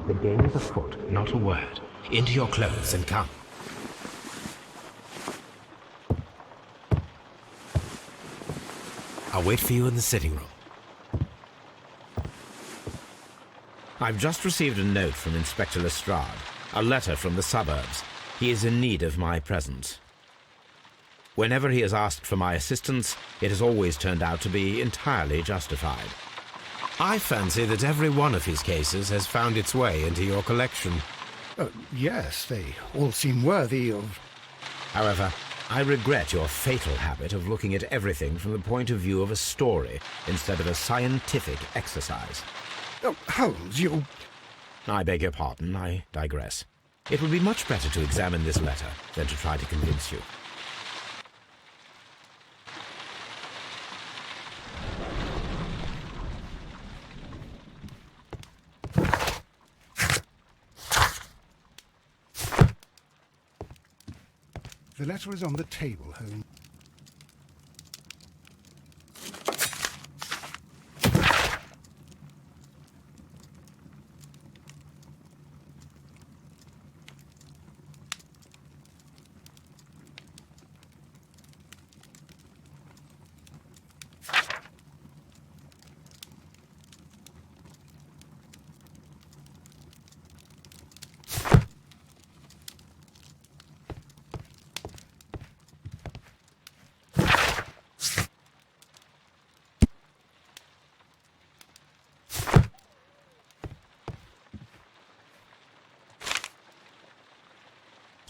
The game is afoot. Not a word. Into your clothes and come. I'll wait for you in the sitting room. I've just received a note from Inspector Lestrade, a letter from the suburbs. He is in need of my presence. Whenever he has asked for my assistance, it has always turned out to be entirely justified. I fancy that every one of his cases has found its way into your collection. Yes, they all seem worthy of... However, I regret your fatal habit of looking at everything from the point of view of a story instead of a scientific exercise. Oh, Holmes, you... I beg your pardon, I digress. It would be much better to examine this letter than to try to convince you. The letter is on the table, Holmes.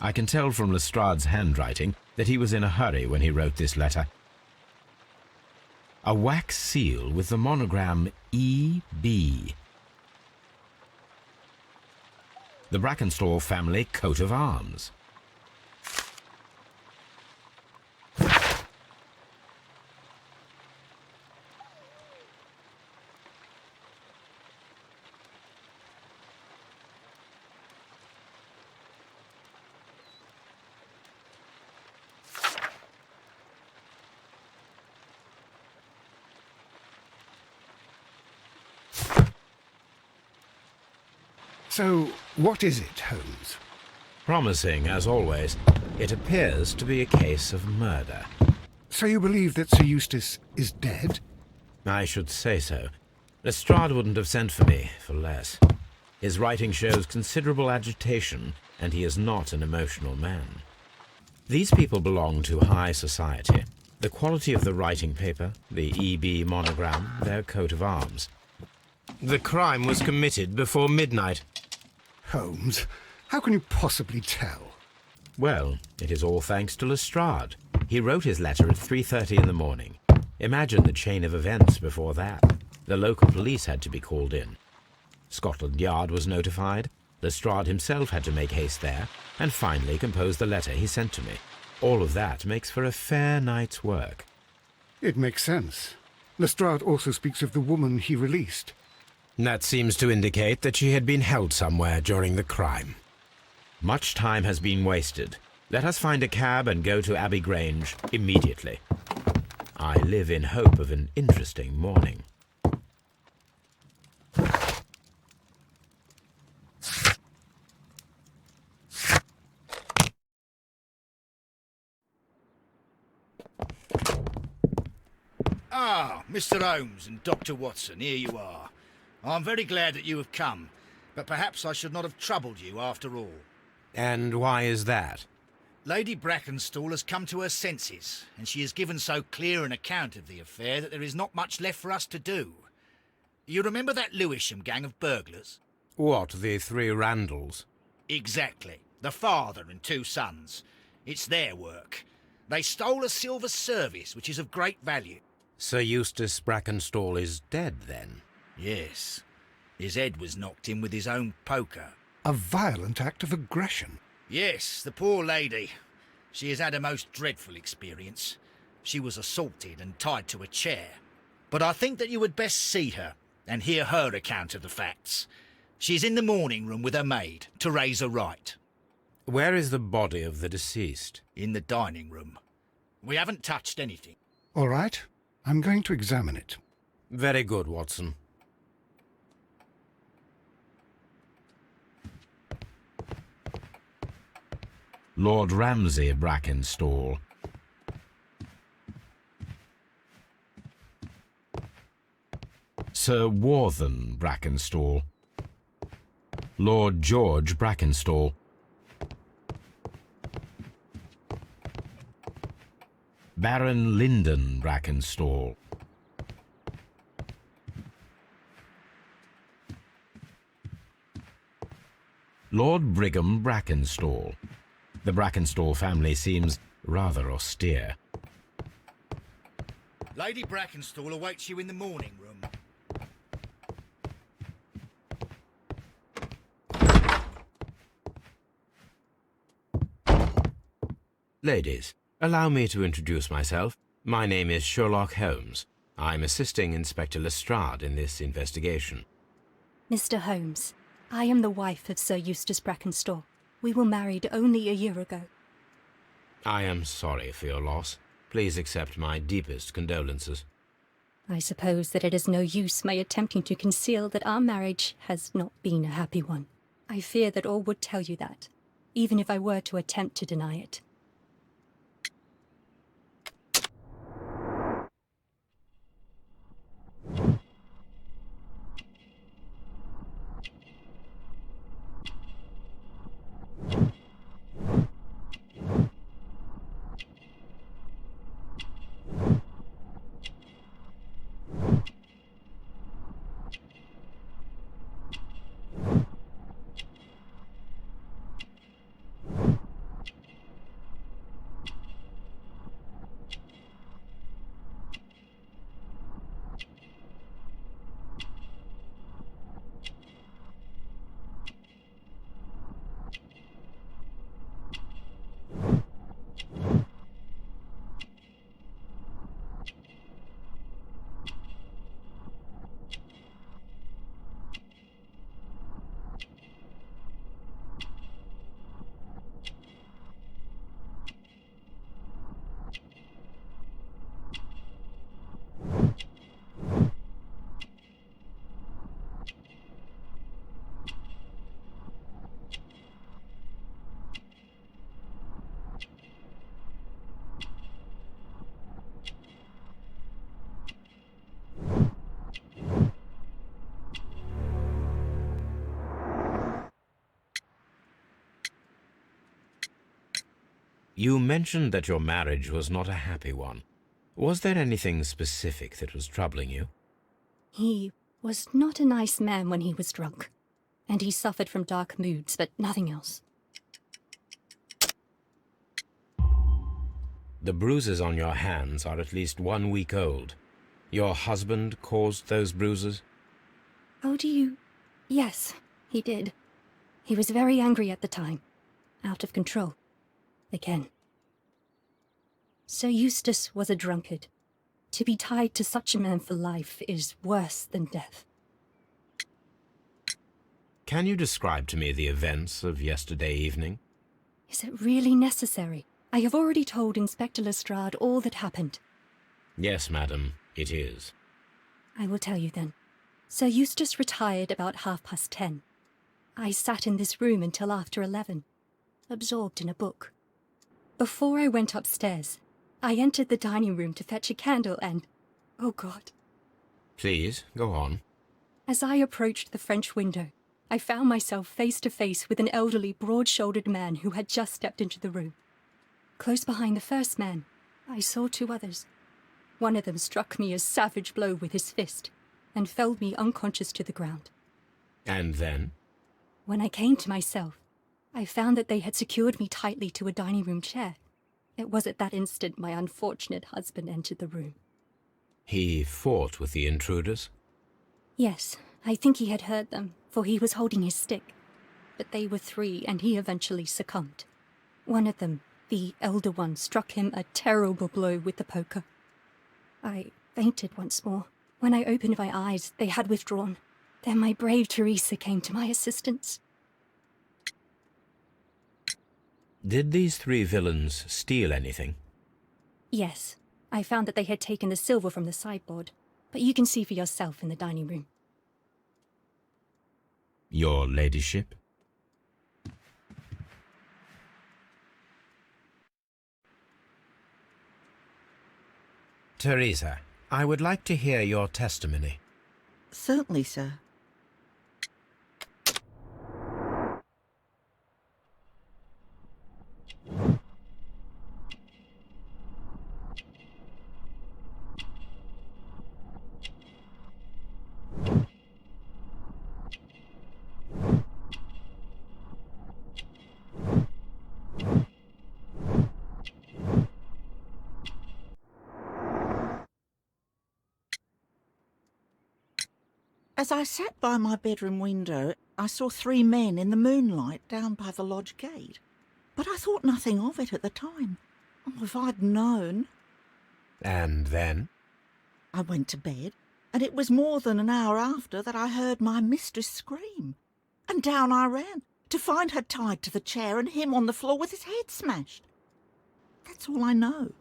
I can tell from Lestrade's handwriting that he was in a hurry when he wrote this letter. A wax seal with the monogram E.B. The Brackenstall family coat of arms. So, what is it, Holmes? Promising, as always. It appears to be a case of murder. So you believe that Sir Eustace is dead? I should say so. Lestrade wouldn't have sent for me for less. His writing shows considerable agitation, and he is not an emotional man. These people belong to high society. The quality of the writing paper, the E.B. monogram, their coat of arms. The crime was committed before midnight. Holmes, how can you possibly tell? Well, it is all thanks to Lestrade. He wrote his letter at 3:30 in the morning. Imagine the chain of events before that. The local police had to be called in. Scotland Yard was notified. Lestrade himself had to make haste there, and finally compose the letter he sent to me. All of that makes for a fair night's work. It makes sense. Lestrade also speaks of the woman he released. That seems to indicate that she had been held somewhere during the crime. Much time has been wasted. Let us find a cab and go to Abbey Grange immediately. I live in hope of an interesting morning. Ah, Mr. Holmes and Dr. Watson, here you are. I'm very glad that you have come, but perhaps I should not have troubled you after all. And why is that? Lady Brackenstall has come to her senses, and she has given so clear an account of the affair that there is not much left for us to do. You remember that Lewisham gang of burglars? What, the three Randalls? Exactly. The father and two sons. It's their work. They stole a silver service, which is of great value. Sir Eustace Brackenstall is dead, then? Yes. His head was knocked in with his own poker. A violent act of aggression. Yes, the poor lady. She has had a most dreadful experience. She was assaulted and tied to a chair. But I think that you would best see her and hear her account of the facts. She's in the morning room with her maid, Teresa Wright. Where is the body of the deceased? In the dining room. We haven't touched anything. All right, I'm going to examine it. Very good, Watson. Lord Ramsay Brackenstall. Sir Warthen Brackenstall. Lord George Brackenstall. Baron Lyndon Brackenstall. Lord Brigham Brackenstall. The Brackenstall family seems rather austere. Lady Brackenstall awaits you in the morning room. Ladies, allow me to introduce myself. My name is Sherlock Holmes. I'm assisting Inspector Lestrade in this investigation. Mr. Holmes, I am the wife of Sir Eustace Brackenstall. We were married only a year ago. I am sorry for your loss. Please accept my deepest condolences. I suppose that it is no use my attempting to conceal that our marriage has not been a happy one. I fear that all would tell you that, even if I were to attempt to deny it. You mentioned that your marriage was not a happy one. Was there anything specific that was troubling you? He was not a nice man when he was drunk, and he suffered from dark moods, but nothing else. The bruises on your hands are at least 1 week old. Your husband caused those bruises? Oh, do you? Yes, he did. He was very angry at the time. Out of control. Again. Sir Eustace was a drunkard. To be tied to such a man for life is worse than death. Can you describe to me the events of yesterday evening? Is it really necessary? I have already told Inspector Lestrade all that happened. Yes, madam, it is. I will tell you then. Sir Eustace retired about 10:30. I sat in this room until after 11, absorbed in a book. Before I went upstairs, I entered the dining room to fetch a candle and... oh God. Please, go on. As I approached the French window, I found myself face to face with an elderly, broad-shouldered man who had just stepped into the room. Close behind the first man, I saw 2 others. One of them struck me a savage blow with his fist and felled me unconscious to the ground. And then? When I came to myself, I found that they had secured me tightly to a dining room chair. It was at that instant my unfortunate husband entered the room. He fought with the intruders? Yes, I think he had heard them, for he was holding his stick. But they were 3, and he eventually succumbed. One of them, the elder one, struck him a terrible blow with the poker. I fainted once more. When I opened my eyes, they had withdrawn. Then my brave Teresa came to my assistance. Did these 3 villains steal anything? Yes, I found that they had taken the silver from the sideboard, but you can see for yourself in the dining room. Your ladyship? Teresa, I would like to hear your testimony. Certainly, sir. As I sat by my bedroom window, I saw 3 men in the moonlight down by the lodge gate. But I thought nothing of it at the time. Oh, if I'd known. And then? I went to bed, and it was more than an hour after that I heard my mistress scream. And down I ran, to find her tied to the chair and him on the floor with his head smashed. That's all I know.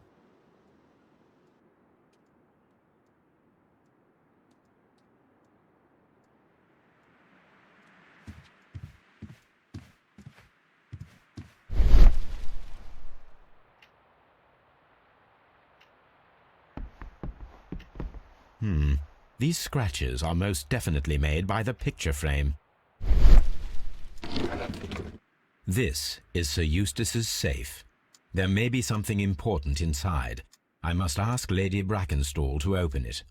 These scratches are most definitely made by the picture frame. This is Sir Eustace's safe. There may be something important inside. I must ask Lady Brackenstall to open it.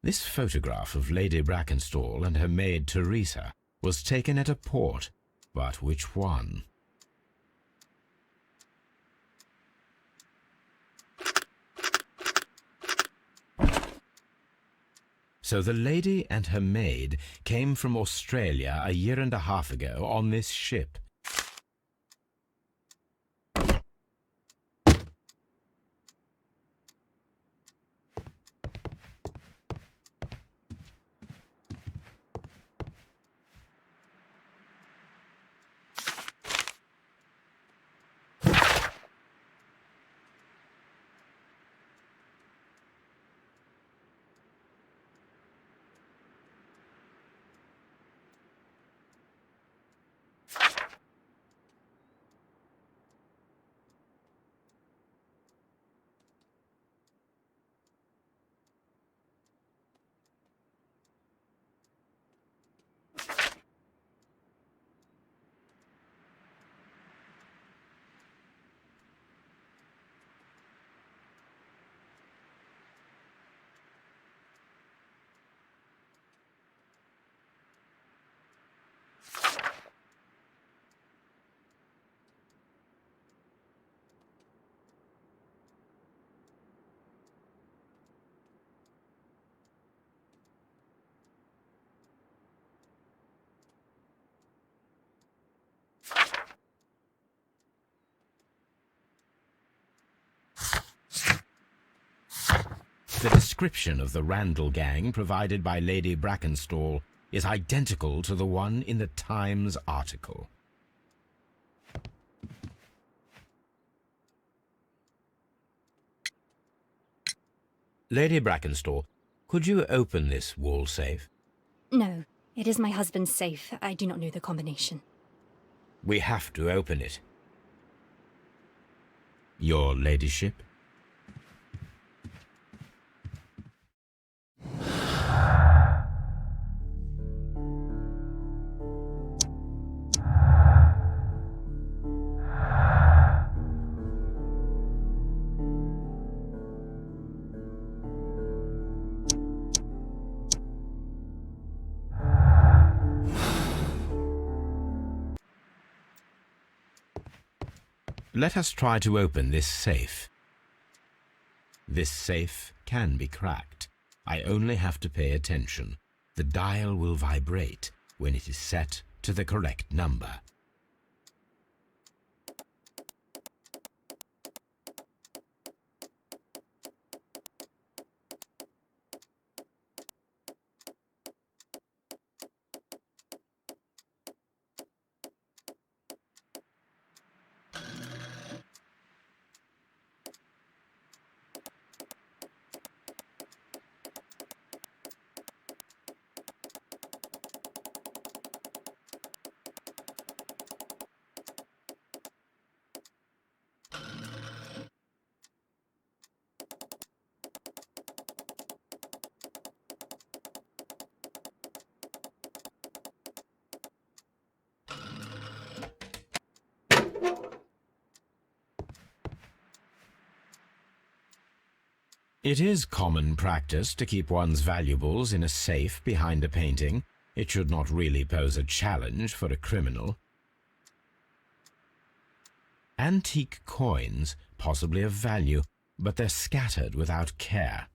This photograph of Lady Brackenstall and her maid Teresa was taken at a port, but which one? So the lady and her maid came from Australia a year and a half ago on this ship. The description of the Randall gang provided by Lady Brackenstall is identical to the one in the Times article. Lady Brackenstall, could you open this wall safe? No, it is my husband's safe. I do not know the combination. We have to open it. Your ladyship? Let us try to open this safe. This safe can be cracked. I only have to pay attention. The dial will vibrate when it is set to the correct number. It is common practice to keep one's valuables in a safe behind a painting. It should not really pose a challenge for a criminal. Antique coins, possibly of value, but they're scattered without care.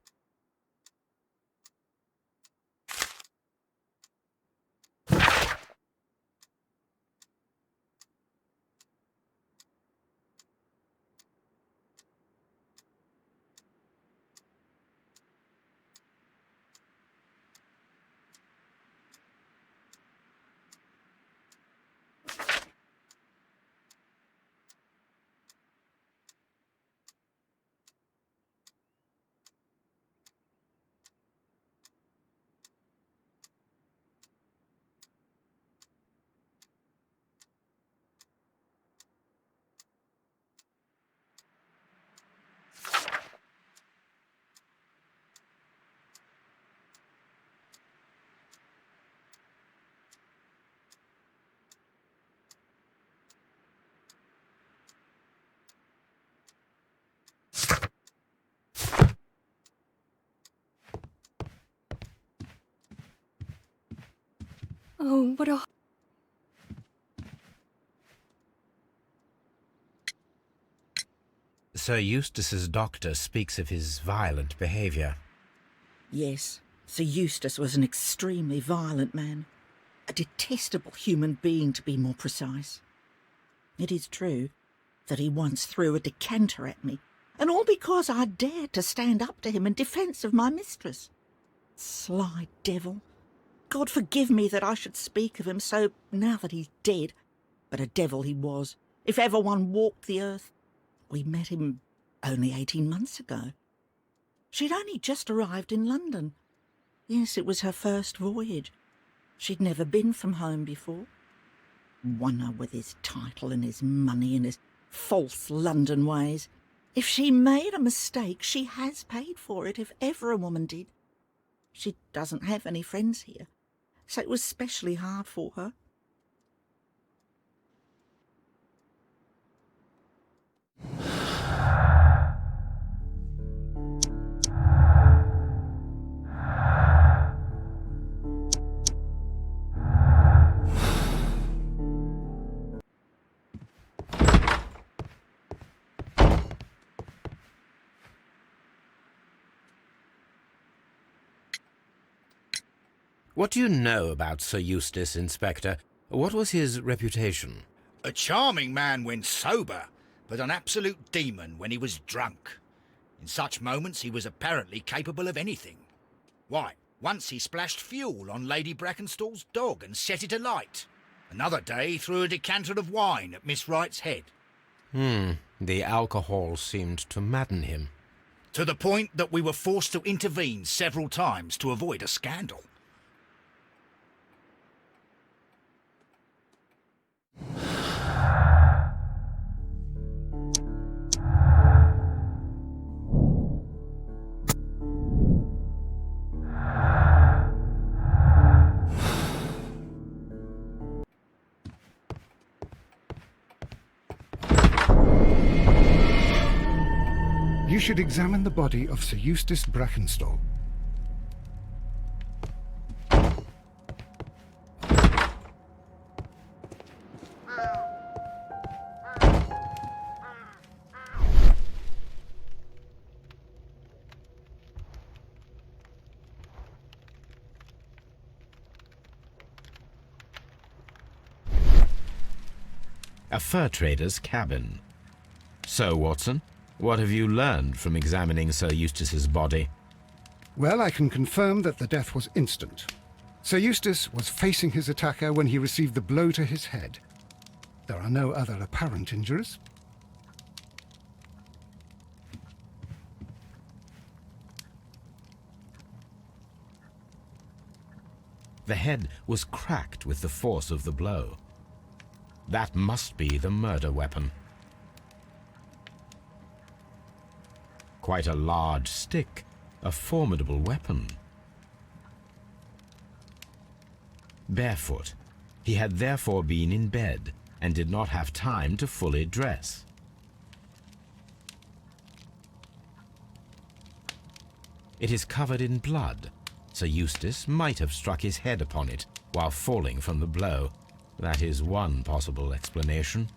Oh, what a... Sir Eustace's doctor speaks of his violent behaviour. Yes, Sir Eustace was an extremely violent man. A detestable human being, to be more precise. It is true that he once threw a decanter at me, and all because I dared to stand up to him in defence of my mistress. Sly devil. God forgive me that I should speak of him so now that he's dead, but a devil he was, if ever one walked the earth. We met him only 18 months ago. She'd only just arrived in London. Yes, it was her first voyage. She'd never been from home before. Wonder with his title and his money and his false London ways. If she made a mistake, she has paid for it, if ever a woman did. She doesn't have any friends here, so it was specially hard for her. What do you know about Sir Eustace, Inspector? What was his reputation? A charming man when sober, but an absolute demon when he was drunk. In such moments he was apparently capable of anything. Why, once he splashed fuel on Lady Brackenstall's dog and set it alight. Another day he threw a decanter of wine at Miss Wright's head. The alcohol seemed to madden him. To the point that we were forced to intervene several times to avoid a scandal. You should examine the body of Sir Eustace Brackenstall. A fur trader's cabin. So, Watson, what have you learned from examining Sir Eustace's body? Well, I can confirm that the death was instant. Sir Eustace was facing his attacker when he received the blow to his head. There are no other apparent injuries. The head was cracked with the force of the blow. That must be the murder weapon. Quite a large stick, a formidable weapon. Barefoot, he had therefore been in bed and did not have time to fully dress. It is covered in blood. Sir Eustace might have struck his head upon it while falling from the blow. That is one possible explanation.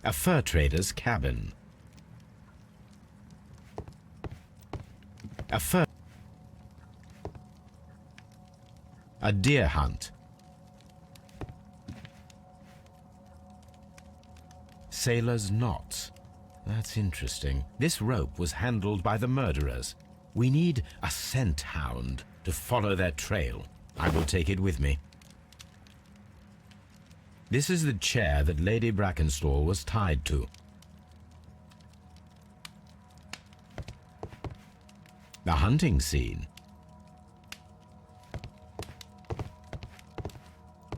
A fur trader's cabin. A deer hunt. Sailor's knots. That's interesting. This rope was handled by the murderers. We need a scent hound to follow their trail. I will take it with me. This is the chair that Lady Brackenstall was tied to. The hunting scene.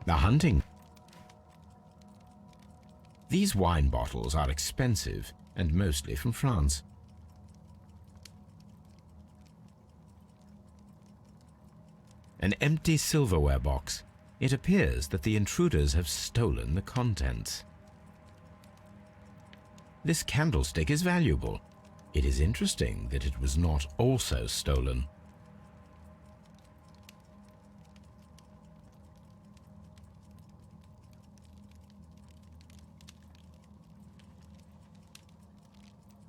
The hunting. These wine bottles are expensive and mostly from France. An empty silverware box. It appears that the intruders have stolen the contents. This candlestick is valuable. It is interesting that it was not also stolen.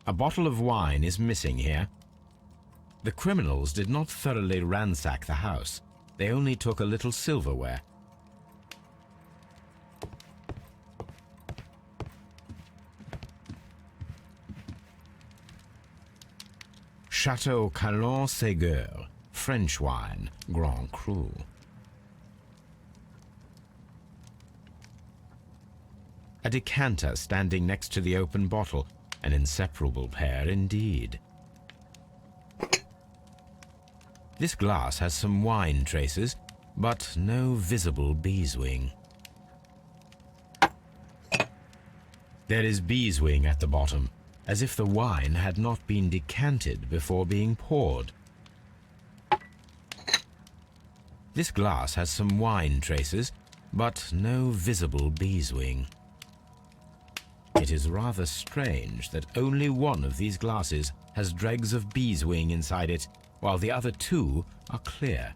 A bottle of wine is missing here. The criminals did not thoroughly ransack the house. They only took a little silverware. Chateau Calon-Ségur, French wine, Grand Cru. A decanter standing next to the open bottle, an inseparable pair indeed. This glass has some wine traces, but no visible beeswing. There is beeswing at the bottom, as if the wine had not been decanted before being poured. This glass has some wine traces, but no visible beeswing. It is rather strange that only one of these glasses has dregs of beeswing inside it, while the other two are clear.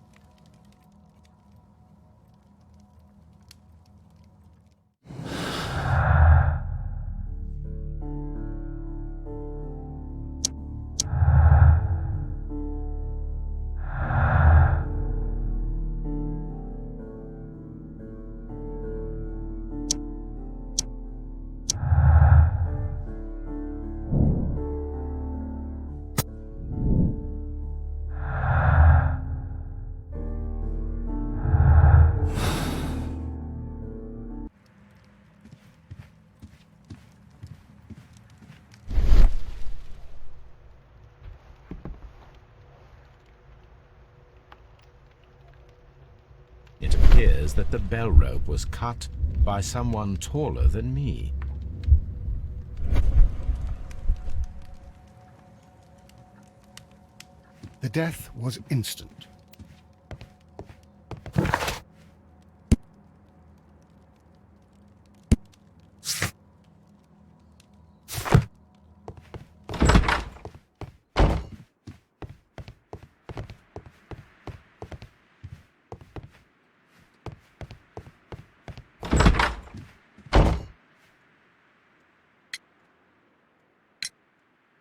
It appears that the bell rope was cut by someone taller than me. The death was instant.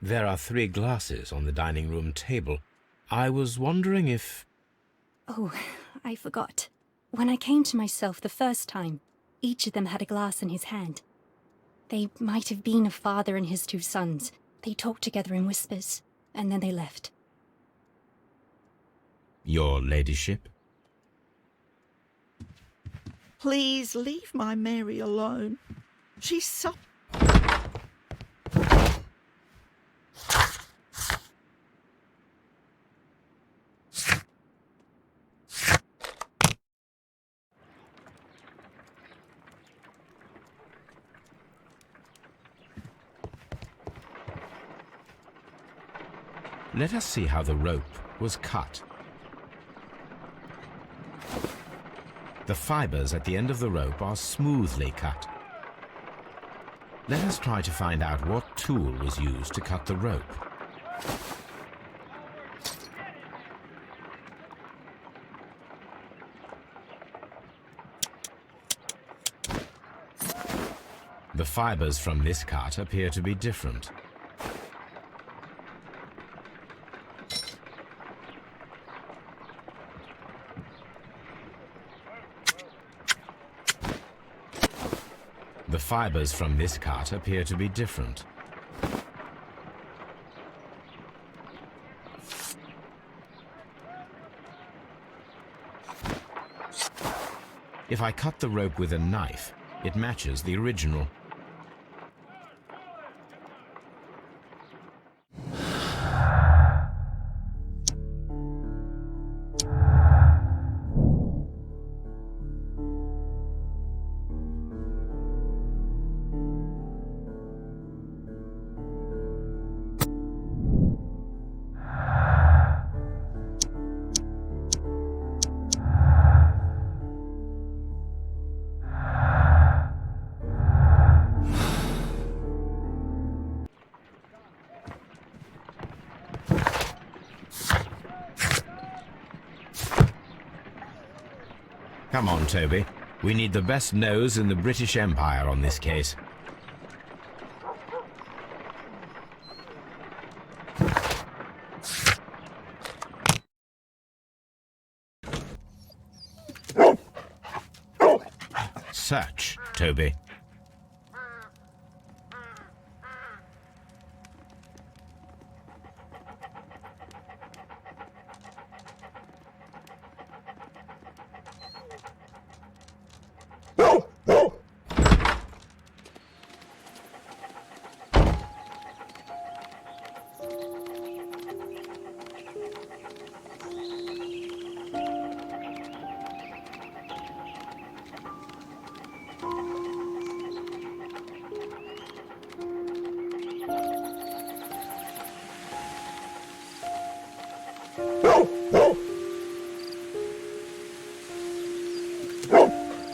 There are 3 glasses on the dining room table. I was wondering if... Oh, I forgot. When I came to myself the first time, each of them had a glass in his hand. They might have been a father and his 2 sons. They talked together in whispers, and then they left. Your ladyship? Please leave my Mary alone. She's so... Let us see how the rope was cut. The fibers at the end of the rope are smoothly cut. Let us try to find out what tool was used to cut the rope. The fibers from this cut appear to be different. The fibers from this cut appear to be different. If I cut the rope with a knife, it matches the original. Come on, Toby. We need the best nose in the British Empire on this case. Search, Toby.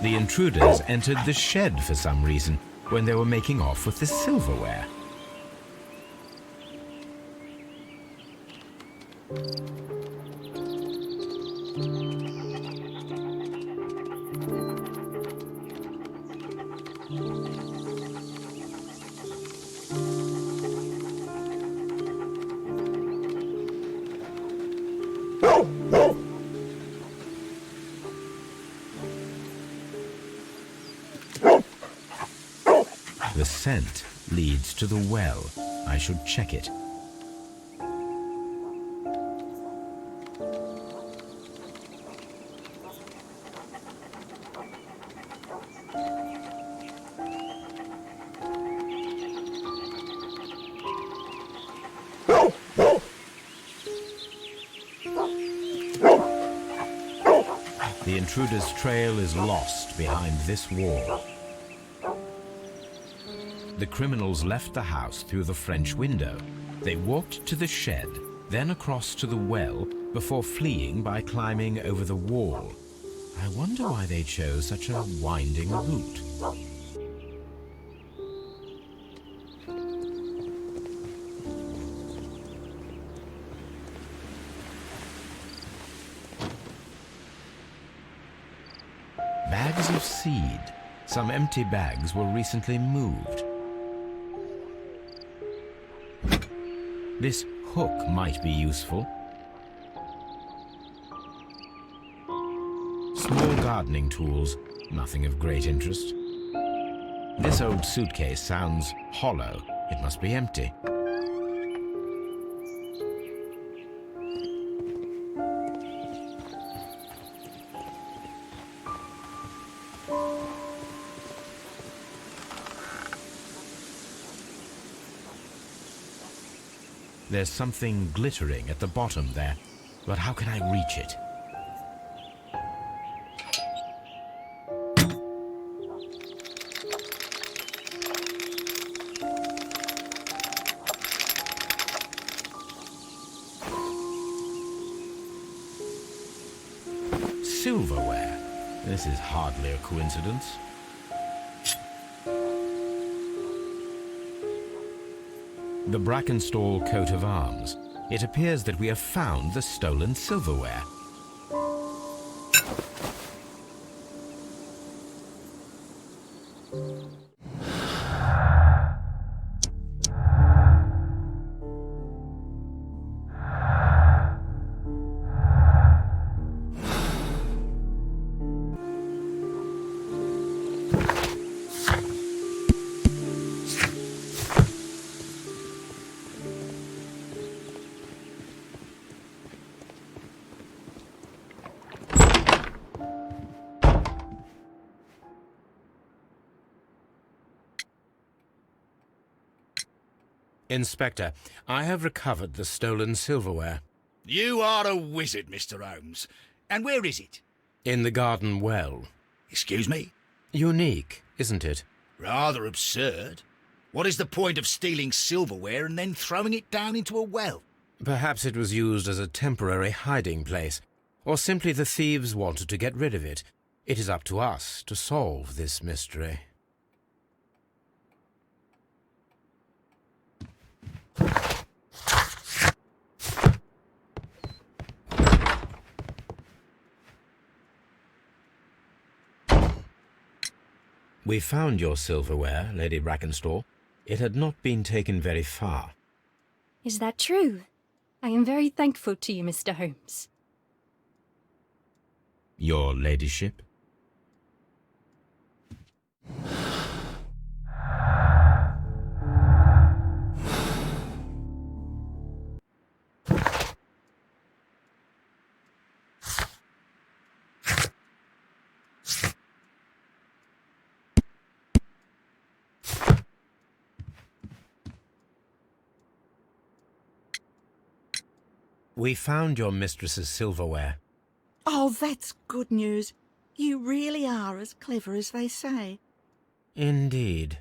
The intruders entered the shed for some reason when they were making off with the silverware. The scent leads to the well. I should check it. The intruder's trail is lost behind this wall. The criminals left the house through the French window. They walked to the shed, then across to the well, before fleeing by climbing over the wall. I wonder why they chose such a winding route. Bags of seed. Some empty bags were recently moved. This hook might be useful. Small gardening tools, nothing of great interest. This old suitcase sounds hollow. It must be empty. There's something glittering at the bottom there, but how can I reach it? Silverware. This is hardly a coincidence. The Brackenstall coat of arms. It appears that we have found the stolen silverware. Inspector, I have recovered the stolen silverware. You are a wizard, Mr. Holmes. And where is it? In the garden well. Excuse me? Unique, isn't it? Rather absurd. What is the point of stealing silverware and then throwing it down into a well? Perhaps it was used as a temporary hiding place, or simply the thieves wanted to get rid of it. It is up to us to solve this mystery. We found your silverware, Lady Brackenstall. It had not been taken very far. Is that true? I am very thankful to you, Mr. Holmes. Your ladyship? We found your mistress's silverware. Oh, that's good news. You really are as clever as they say. Indeed.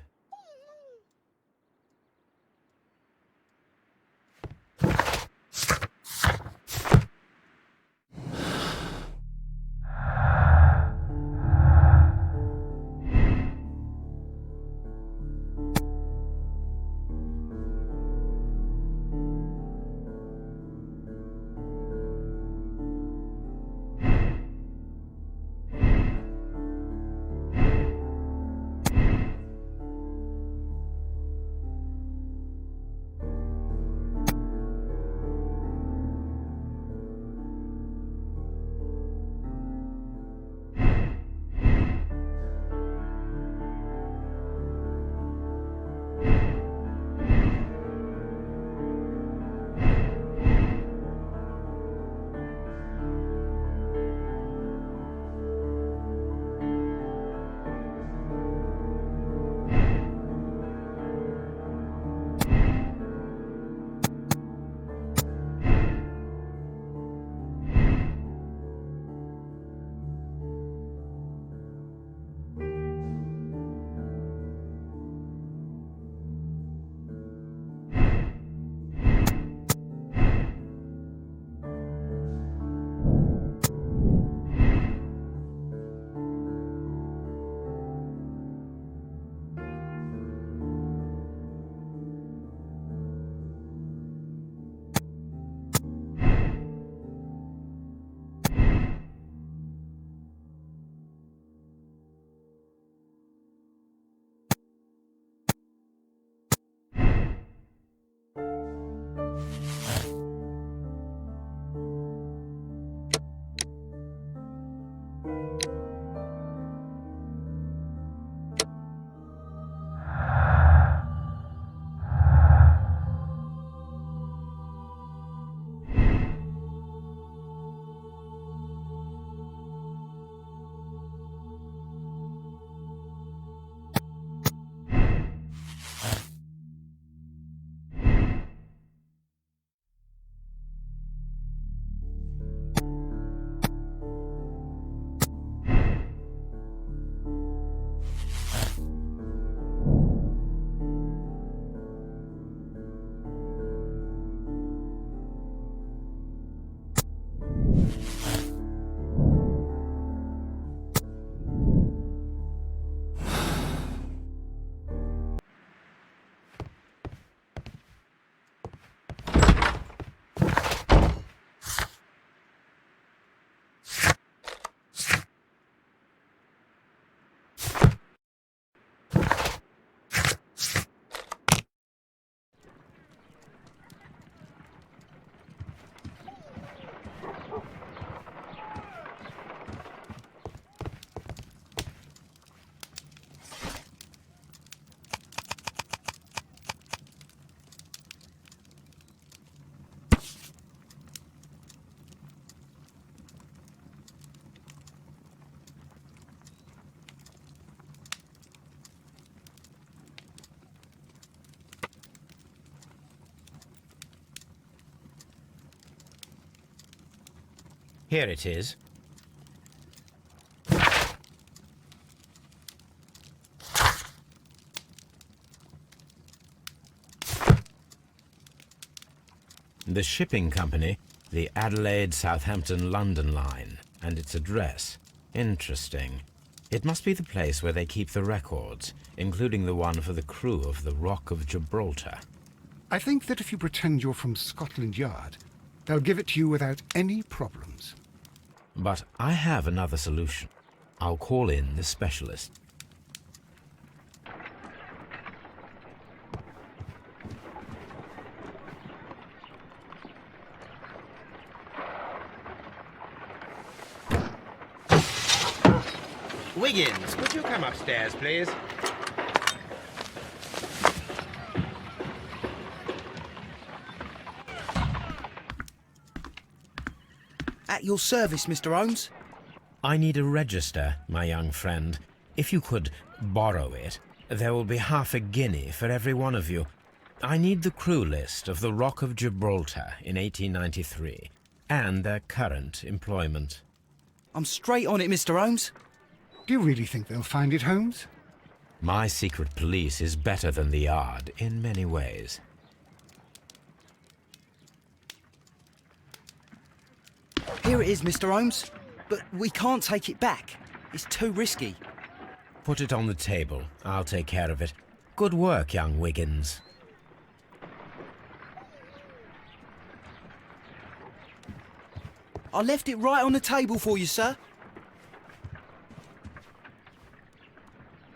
Here it is. The shipping company, the Adelaide, Southampton, London line, and its address. Interesting. It must be the place where they keep the records, including the one for the crew of the Rock of Gibraltar. I think that if you pretend you're from Scotland Yard, they'll give it to you without any problems. But I have another solution. I'll call in the specialist. Wiggins, would you come upstairs, please? At your service, Mr. Holmes. I need a register, my young friend. If you could borrow it, there will be half a guinea for every one of you. I need the crew list of the Rock of Gibraltar in 1893, and their current employment. I'm straight on it, Mr. Holmes. Do you really think they'll find it, Holmes? My secret police is better than the Yard in many ways. Here it is, Mr. Holmes. But we can't take it back. It's too risky. Put it on the table. I'll take care of it. Good work, young Wiggins. I left it right on the table for you, sir.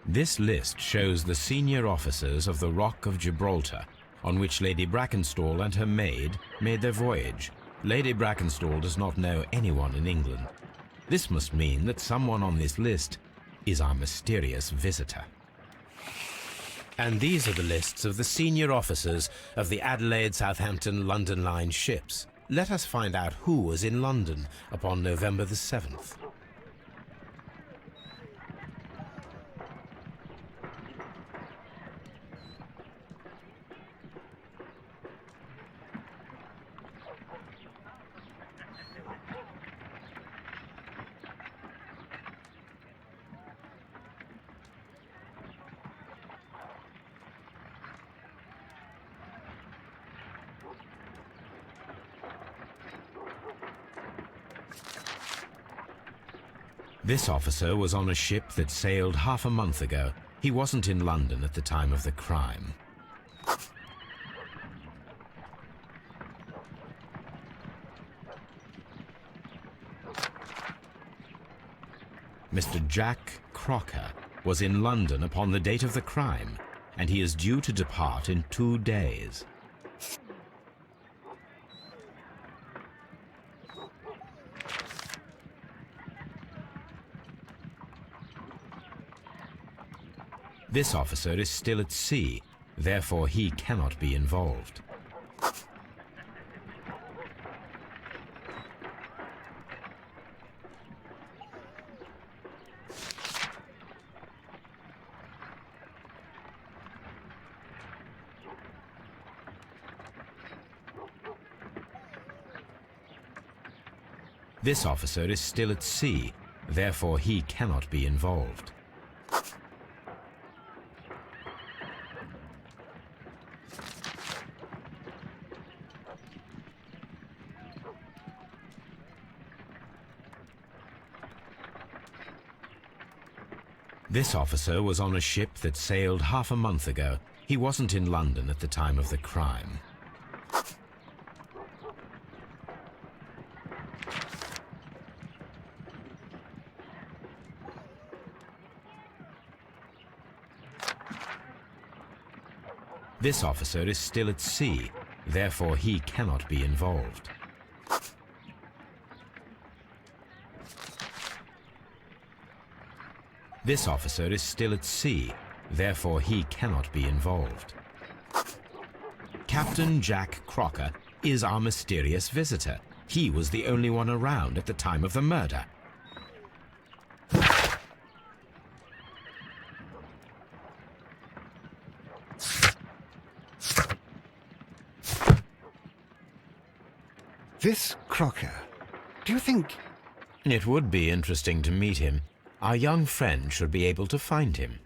This list shows the senior officers of the Rock of Gibraltar, on which Lady Brackenstall and her maid made their voyage. Lady Brackenstall does not know anyone in England. This must mean that someone on this list is our mysterious visitor. And these are the lists of the senior officers of the Adelaide, Southampton, London line ships. Let us find out who was in London upon November the 7th. This officer was on a ship that sailed half a month ago. He wasn't in London at the time of the crime. Mr. Jack Crocker was in London upon the date of the crime, and he is due to depart in 2 days. This officer is still at sea, therefore he cannot be involved. This officer is still at sea, therefore he cannot be involved. This officer was on a ship that sailed half a month ago. He wasn't in London at the time of the crime. This officer is still at sea, therefore he cannot be involved. This officer is still at sea, therefore he cannot be involved. Captain Jack Crocker is our mysterious visitor. He was the only one around at the time of the murder. This Crocker. Do you think... It would be interesting to meet him. Our young friend should be able to find him.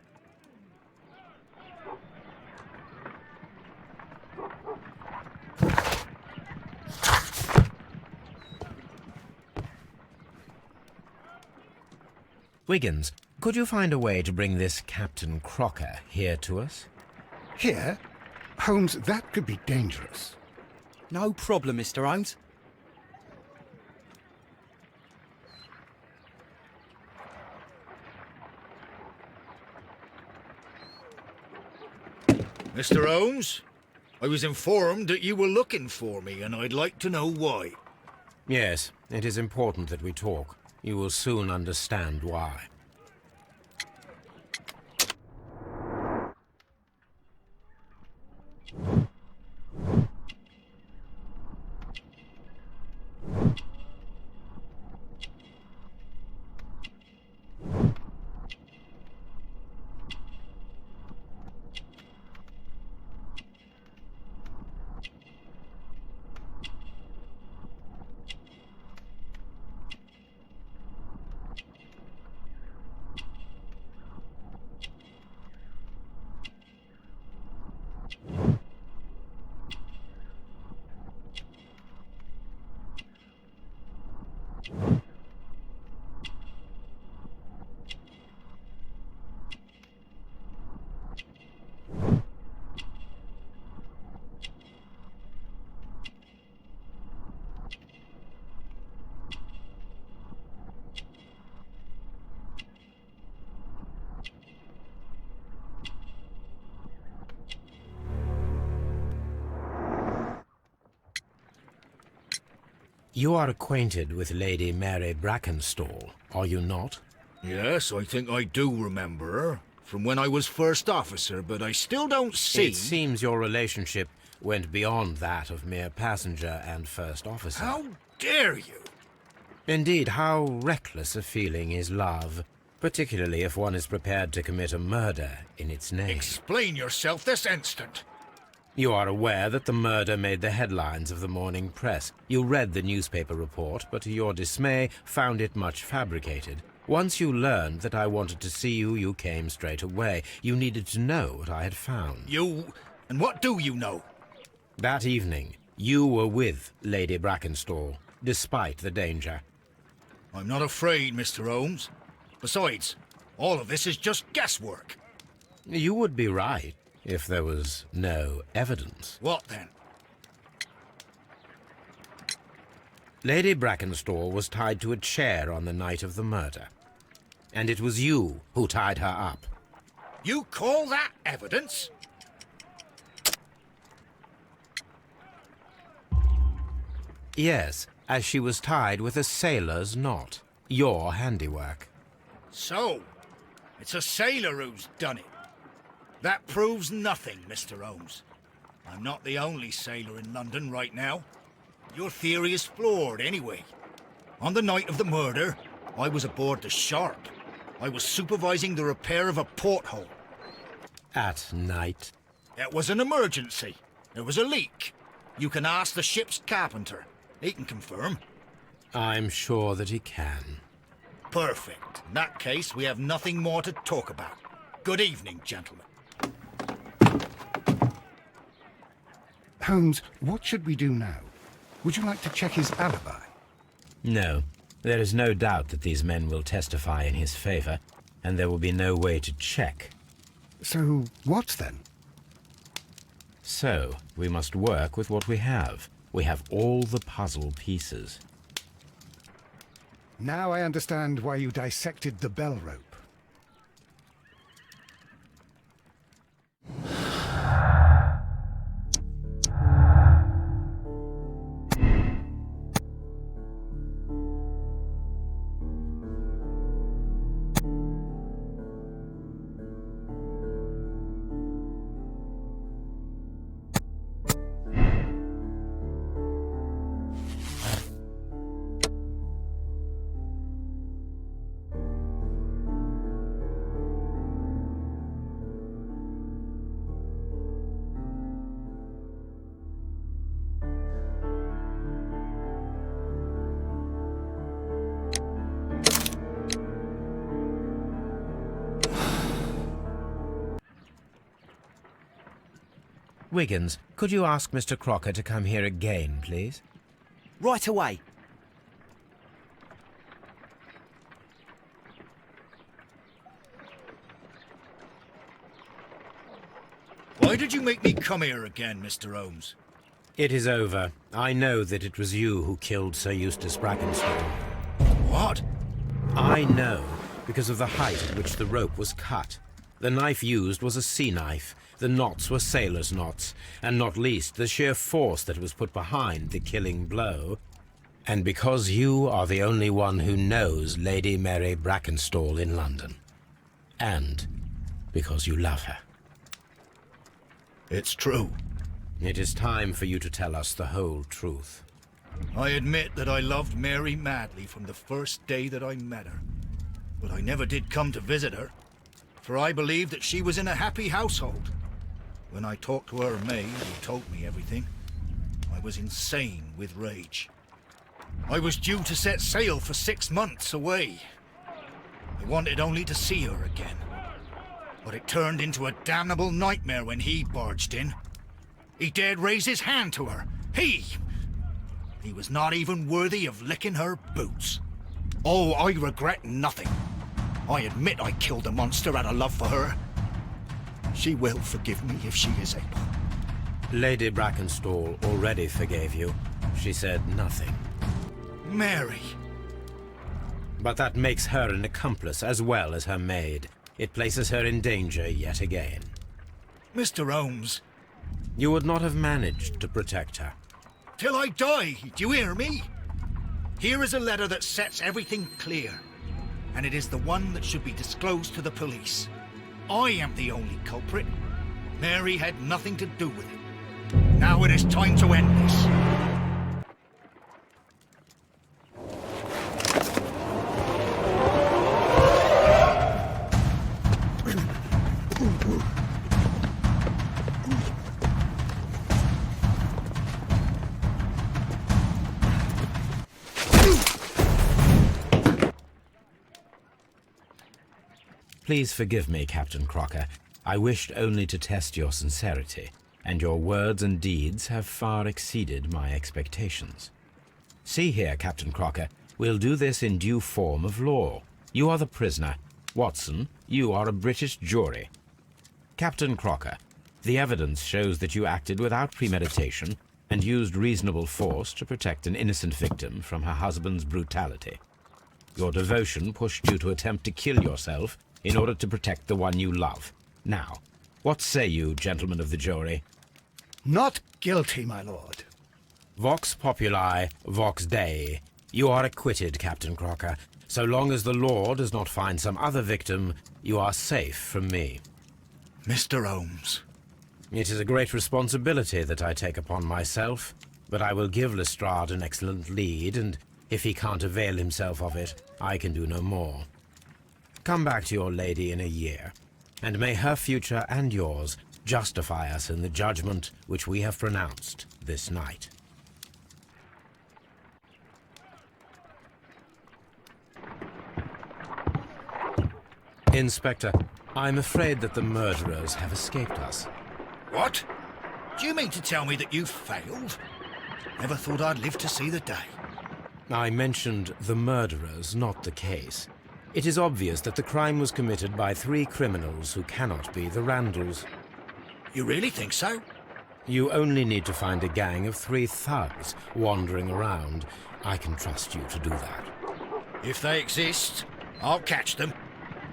Wiggins, could you find a way to bring this Captain Crocker here to us? Here? Holmes, that could be dangerous. No problem, Mr. Holmes. Mr. Holmes, I was informed that you were looking for me, and I'd like to know why. Yes, it is important that we talk. You will soon understand why. You are acquainted with Lady Mary Brackenstall, are you not? Yes, I think I do remember her. From when I was first officer, but I still don't see... It seems your relationship went beyond that of mere passenger and first officer. How dare you? Indeed, how reckless a feeling is love, particularly if one is prepared to commit a murder in its name. Explain yourself this instant. You are aware that the murder made the headlines of the morning press. You read the newspaper report, but to your dismay, found it much fabricated. Once you learned that I wanted to see you, you came straight away. You needed to know what I had found. You... and what do you know? That evening, you were with Lady Brackenstall, despite the danger. I'm not afraid, Mr. Holmes. Besides, all of this is just guesswork. You would be right if there was no evidence. What then? Lady Brackenstall was tied to a chair on the night of the murder. And it was you who tied her up. You call that evidence? Yes, as she was tied with a sailor's knot. Your handiwork. So, it's a sailor who's done it. That proves nothing, Mr. Holmes. I'm not the only sailor in London right now. Your theory is flawed anyway. On the night of the murder, I was aboard the Shark. I was supervising the repair of a porthole. At night? It was an emergency. There was a leak. You can ask the ship's carpenter. He can confirm. I'm sure that he can. Perfect. In that case, we have nothing more to talk about. Good evening, gentlemen. Holmes, what should we do now? Would you like to check his alibi? No. There is no doubt that these men will testify in his favor, and there will be no way to check. So, what then? So, we must work with what we have. We have all the puzzle pieces. Now I understand why you dissected the bell rope. Wiggins, could you ask Mr. Crocker to come here again, please? Right away. Why did you make me come here again, Mr. Holmes? It is over. I know that it was you who killed Sir Eustace Brackenstall. What? I know because of the height at which the rope was cut. The knife used was a sea knife. The knots were sailor's knots, and not least the sheer force that was put behind the killing blow. And because you are the only one who knows Lady Mary Brackenstall in London. And because you love her. It's true. It is time for you to tell us the whole truth. I admit that I loved Mary madly from the first day that I met her. But I never did come to visit her, for I believed that she was in a happy household. When I talked to her maid, who told me everything, I was insane with rage. I was due to set sail for 6 months away. I wanted only to see her again. But it turned into a damnable nightmare when he barged in. He dared raise his hand to her. He was not even worthy of licking her boots. Oh, I regret nothing. I admit I killed the monster out of love for her. She will forgive me if she is able. Lady Brackenstall already forgave you. She said nothing. Mary. But that makes her an accomplice as well as her maid. It places her in danger yet again. Mr. Holmes. You would not have managed to protect her. Till I die, do you hear me? Here is a letter that sets everything clear, and it is the one that should be disclosed to the police. I am the only culprit. Mary had nothing to do with it. Now it is time to end this. Please forgive me, Captain Crocker. I wished only to test your sincerity, and your words and deeds have far exceeded my expectations. See here, Captain Crocker, we'll do this in due form of law. You are the prisoner. Watson, you are a British jury. Captain Crocker, the evidence shows that you acted without premeditation and used reasonable force to protect an innocent victim from her husband's brutality. Your devotion pushed you to attempt to kill yourself in order to protect the one you love. Now, what say you, gentlemen of the jury? Not guilty, my lord. Vox populi, vox Dei. You are acquitted, Captain Crocker. So long as the law does not find some other victim, you are safe from me. Mr. Holmes. It is a great responsibility that I take upon myself, but I will give Lestrade an excellent lead, and if he can't avail himself of it, I can do no more. Come back to your lady in a year, and may her future and yours justify us in the judgment which we have pronounced this night. Inspector, I'm afraid that the murderers have escaped us. What? Do you mean to tell me that you failed? Never thought I'd live to see the day. I mentioned the murderers, not the case. It is obvious that the crime was committed by 3 criminals who cannot be the Randalls. You really think so? You only need to find a gang of 3 thugs wandering around. I can trust you to do that. If they exist, I'll catch them.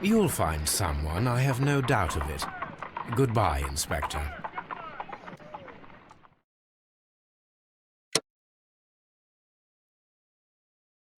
You'll find someone, I have no doubt of it. Goodbye, Inspector.